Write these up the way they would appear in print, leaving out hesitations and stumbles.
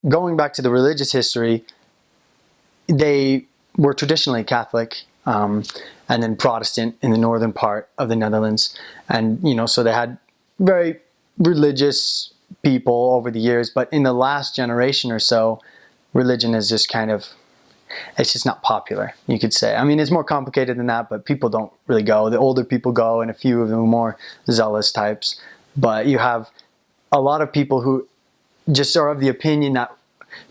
going back to the religious history, they were traditionally Catholic, and then Protestant in the northern part of the Netherlands. And, so they had very religious people over the years, but in the last generation or so, religion is just it's just not popular, you could say. I mean, it's more complicated than that, but people don't really go. The older people go, and a few of the more zealous types. But you have a lot of people who just are of the opinion that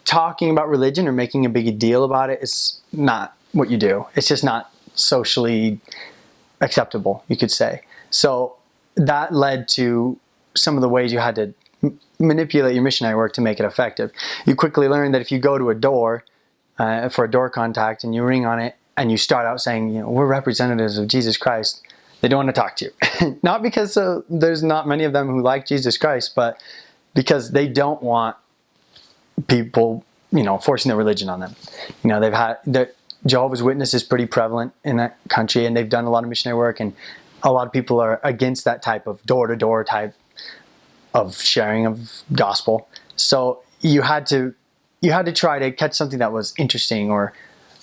talking about religion or making a big deal about it is not what you do. It's just not socially acceptable, you could say. So that led to some of the ways you had to manipulate your missionary work to make it effective. You quickly learn that if you go to a door for a door contact and you ring on it and you start out saying, we're representatives of Jesus Christ, they don't want to talk to you. Not because there's not many of them who like Jesus Christ, but because they don't want people, forcing their religion on them. They've had the Jehovah's Witness is pretty prevalent in that country, and they've done a lot of missionary work, and a lot of people are against that type of door-to-door type of sharing of gospel. So you had to try to catch something that was interesting or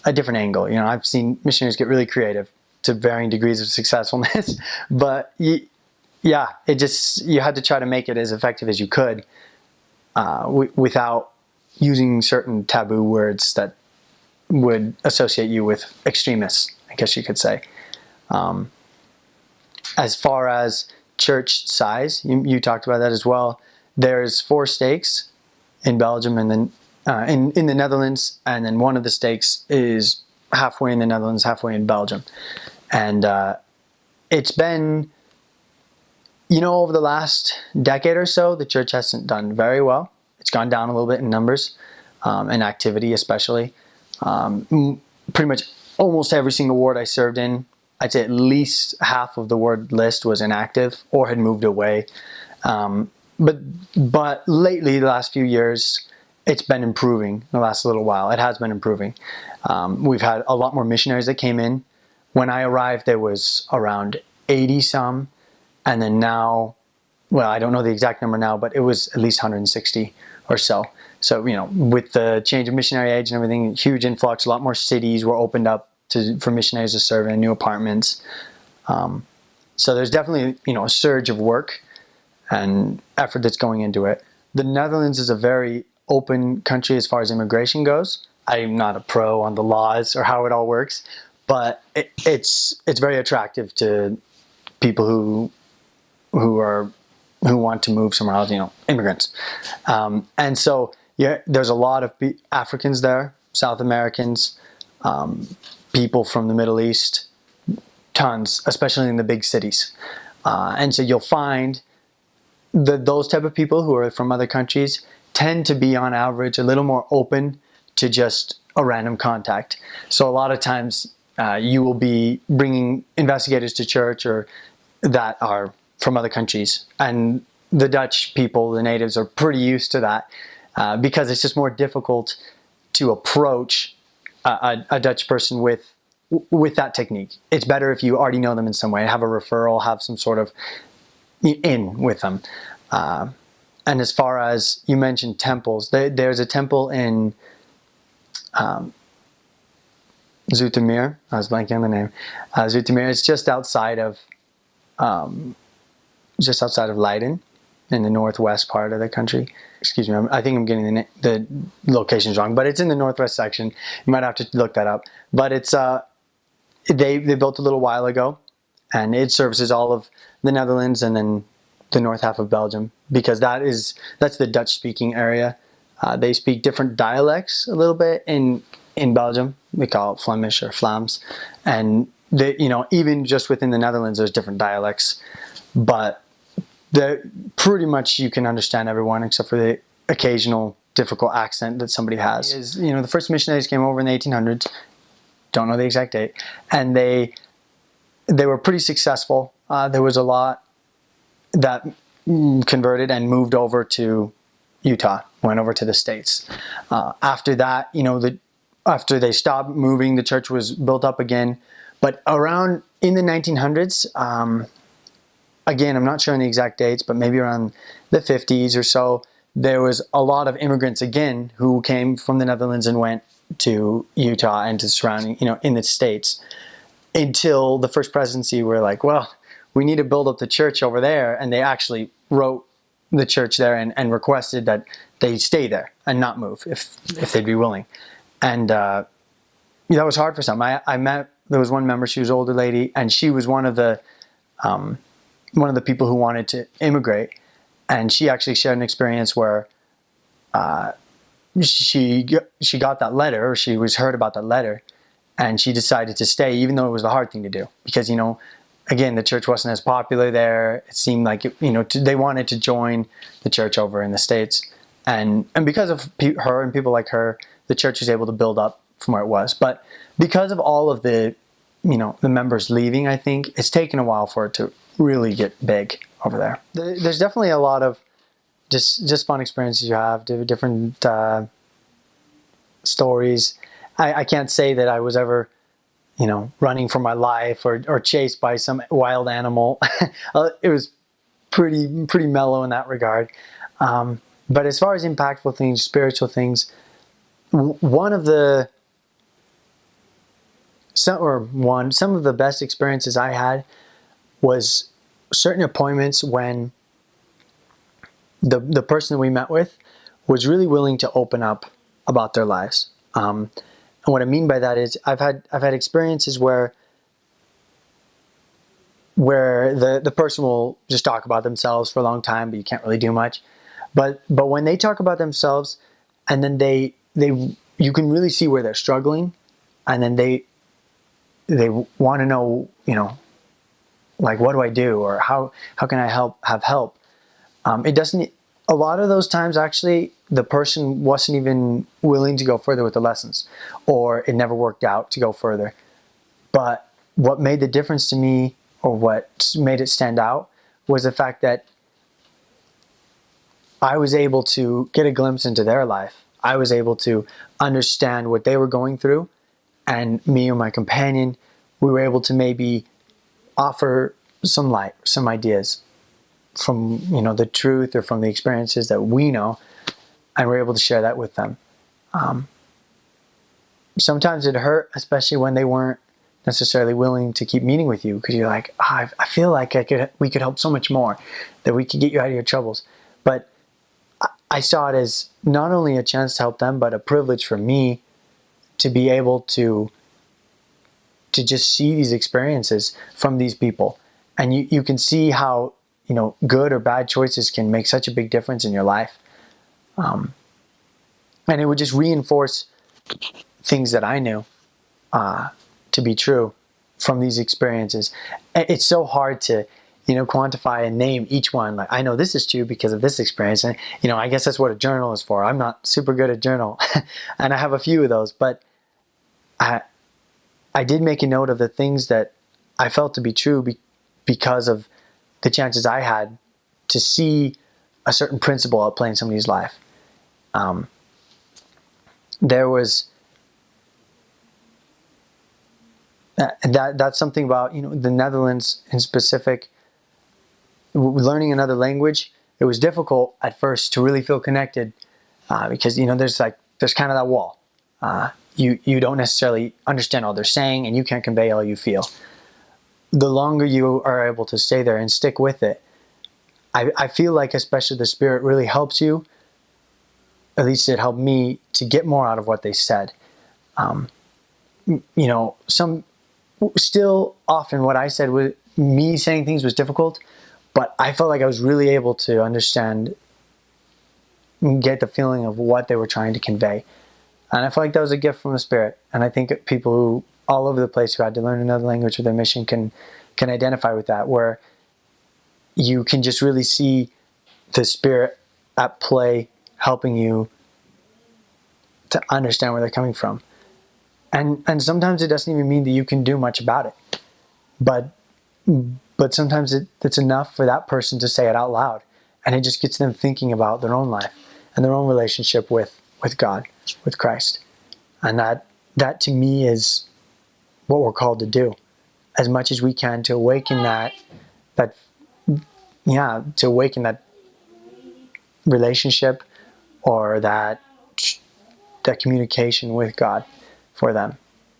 a different angle. I've seen missionaries get really creative to varying degrees of successfulness, but you had to try to make it as effective as you could without using certain taboo words that would associate you with extremists, I guess you could say. As far as church size, you talked about that as well. There's 4 stakes in Belgium, and then in the Netherlands, and then one of the stakes is halfway in the Netherlands, halfway in Belgium. And it's been, over the last decade or so, the church hasn't done very well. It's gone down a little bit in numbers and activity, especially. Pretty much almost every single ward I served in, I'd say at least half of the ward list was inactive or had moved away. But lately, the last few years, it's been improving. The last little while, it has been improving. We've had a lot more missionaries that came in. When I arrived, there was around 80 some, and then now, well, I don't know the exact number now, but it was at least 160 or so. So, with the change of missionary age and everything, huge influx, a lot more cities were opened up for missionaries to serve in, new apartments. So there's definitely, a surge of work and effort that's going into it. The Netherlands is a very open country as far as immigration goes. I'm not a pro on the laws or how it all works, but it's very attractive to people who want to move somewhere else, immigrants. And so, there's a lot of Africans there, South Americans, people from the Middle East, tons, especially in the big cities. And so you'll find that those type of people who are from other countries tend to be, on average, a little more open to just a random contact. So a lot of times you will be bringing investigators to church or that are from other countries. And the Dutch people, the natives, are pretty used to that because it's just more difficult to approach a Dutch person with that technique. It's better if you already know them in some way, have a referral, have some sort of in with them. And as far as you mentioned temples, there's a temple in Zoetermeer. I was blanking on the name. Zoetermeer is just outside of Leiden, in the northwest part of the country. Excuse me, I think I'm getting the locations wrong, but it's in the northwest section. You might have to look that up. But it's they built a little while ago, and it services all of the Netherlands and then the north half of Belgium, because that's the Dutch-speaking area. They speak different dialects a little bit in Belgium. We call it Flemish or Vlaams, and even just within the Netherlands, there's different dialects, but pretty much you can understand everyone except for the occasional difficult accent that somebody has. The first missionaries came over in the 1800s. Don't know the exact date, and they were pretty successful. There was a lot that converted and moved over to Utah, went over to the States. After that, after they stopped moving, the church was built up again. But around in the 1900s, again, I'm not sure on the exact dates, but maybe around the 50s or so, there was a lot of immigrants again who came from the Netherlands and went to Utah and to surrounding, in the States, until the first presidency were like, well, we need to build up the church over there. And they actually wrote the church there and requested that they stay there and not move if they'd be willing. And that was hard for some. I met, there was one member, she was an older lady, and she was one of the people who wanted to immigrate. And she actually shared an experience where she got that letter, or she was heard about that letter, and she decided to stay, even though it was the hard thing to do. Because, again, the church wasn't as popular there. It seemed like, they wanted to join the church over in the States. And because of her and people like her, the church was able to build up from where it was. But because of all of the, the members leaving, I think it's taken a while for it to really get big over there. There's definitely a lot of just fun experiences you have, different stories. I can't say that I was ever, running for my life or chased by some wild animal. It was pretty mellow in that regard. But as far as impactful things, spiritual things, some of the best experiences I had was certain appointments when the person that we met with was really willing to open up about their lives. And what I mean by that is I've had experiences where the person will just talk about themselves for a long time, but you can't really do much. But when they talk about themselves, and then you can really see where they're struggling, and then they want to know, like, what do I do, or how can I have help? It doesn't. A lot of those times, actually, the person wasn't even willing to go further with the lessons, or it never worked out to go further. But what made the difference to me, or what made it stand out, was the fact that I was able to get a glimpse into their life. I was able to understand what they were going through, and me and my companion, we were able to maybe offer some light, some ideas from the truth or from the experiences that we know, and we're able to share that with them. Sometimes it hurt, especially when they weren't necessarily willing to keep meeting with you, because you're like, I feel like we could help so much more, that we could get you out of your troubles. But I saw it as not only a chance to help them, but a privilege for me to be able to just see these experiences from these people. And you can see how, good or bad choices can make such a big difference in your life. And it would just reinforce things that I knew to be true from these experiences. It's so hard to, quantify and name each one. Like, I know this is true because of this experience. And, I guess that's what a journal is for. I'm not super good at journal. And I have a few of those, but I did make a note of the things that I felt to be true because of the chances I had to see a certain principle at play in somebody's life. There was that's something about the Netherlands in specific. Learning another language, it was difficult at first to really feel connected because there's kind of that wall. You don't necessarily understand all they're saying, and you can't convey all you feel. The longer you are able to stay there and stick with it, I feel like especially the Spirit really helps you. At least it helped me to get more out of what they said. Still often what I said was, me saying things was difficult, but I felt like I was really able to understand and get the feeling of what they were trying to convey. And I feel like that was a gift from the Spirit. And I think people who all over the place who had to learn another language for their mission can identify with that, where you can just really see the Spirit at play helping you to understand where they're coming from. And sometimes it doesn't even mean that you can do much about it. But sometimes it's enough for that person to say it out loud. And it just gets them thinking about their own life and their own relationship with God, with Christ. And that to me is what we're called to do, as much as we can, to awaken that relationship or that communication with God for them.